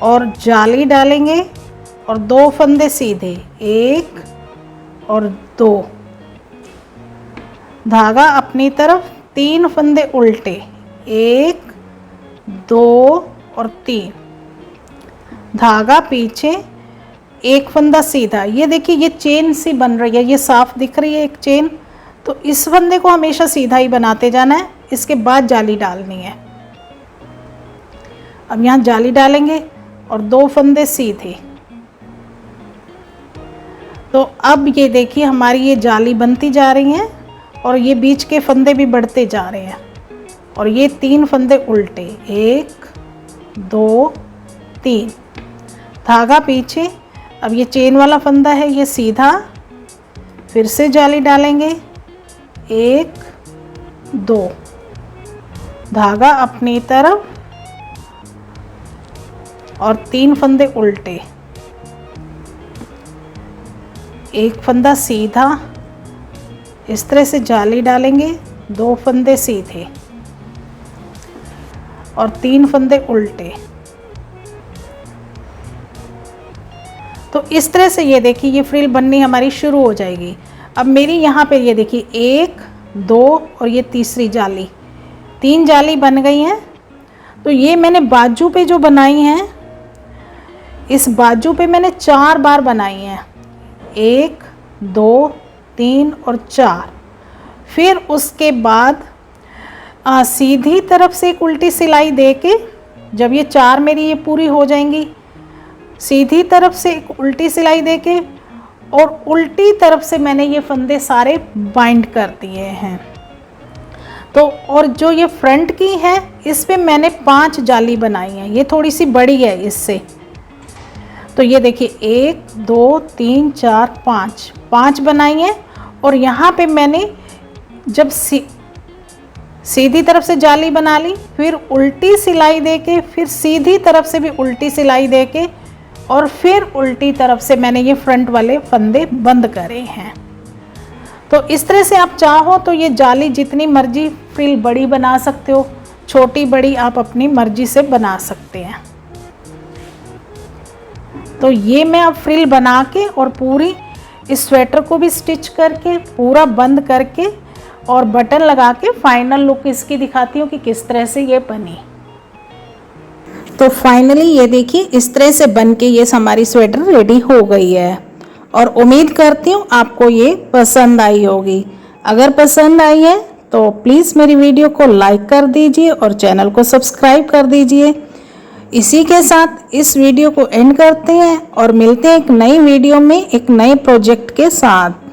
और जाली डालेंगे और 2 फंदे सीधे, 1 और 2, धागा अपनी तरफ, 3 फंदे उल्टे, 1 2 और 3, धागा पीछे, 1 फंदा सीधा। ये देखिए ये चेन सी बन रही है, ये साफ दिख रही है एक चेन। तो इस फंदे को हमेशा सीधा ही बनाते जाना है, इसके बाद जाली डालनी है। अब यहाँ जाली डालेंगे और 2 फंदे सीधे। तो अब ये देखिए हमारी ये जाली बनती जा रही है और ये बीच के फंदे भी बढ़ते जा रहे हैं और ये 3 फंदे उल्टे, 1 2 3, धागा पीछे। अब ये चेन वाला फंदा है, ये सीधा, फिर से जाली डालेंगे, 1 2, धागा अपनी तरफ और 3 फंदे उल्टे, 1 फंदा सीधा। इस तरह से जाली डालेंगे, 2 फंदे सीधे और 3 फंदे उल्टे। तो इस तरह से ये देखिए ये फ्रिल बननी हमारी शुरू हो जाएगी। अब मेरी यहाँ पे ये देखिए 1 2 और ये तीसरी जाली, 3 जाली बन गई हैं। तो ये मैंने बाजू पे जो बनाई हैं, इस बाजू पे मैंने 4 बार बनाई हैं, 1 2 3 और 4। फिर उसके बाद सीधी तरफ से एक उल्टी सिलाई दे के, जब ये 4 मेरी ये पूरी हो जाएंगी, सीधी तरफ से एक उल्टी सिलाई देके और उल्टी तरफ से मैंने ये फंदे सारे बाइंड कर दिए हैं। तो और जो ये फ्रंट की है इस पे मैंने 5 जाली बनाई है, ये थोड़ी सी बड़ी है इससे। तो ये देखिए 1 2 3 4 5 बनाई है और यहाँ पे मैंने जब सीधी तरफ से जाली बना ली, फिर उल्टी सिलाई देके, फिर सीधी तरफ से भी उल्टी सिलाई देके और फिर उल्टी तरफ से मैंने ये फ्रंट वाले फंदे बंद करे हैं। तो इस तरह से आप चाहो तो ये जाली जितनी मर्जी फ्रिल बड़ी बना सकते हो, छोटी बड़ी आप अपनी मर्जी से बना सकते हैं। तो ये मैं अब फ्रिल बना के और पूरी इस स्वेटर को भी स्टिच करके पूरा बंद करके और बटन लगा के फाइनल लुक इसकी दिखाती हूँ कि किस तरह से ये बनी। तो फाइनली ये देखिए इस तरह से बन के ये हमारी स्वेटर रेडी हो गई है और उम्मीद करती हूँ आपको ये पसंद आई होगी। अगर पसंद आई है तो प्लीज़ मेरी वीडियो को लाइक कर दीजिए और चैनल को सब्सक्राइब कर दीजिए। इसी के साथ इस वीडियो को एंड करते हैं और मिलते हैं एक नई वीडियो में एक नए प्रोजेक्ट के साथ।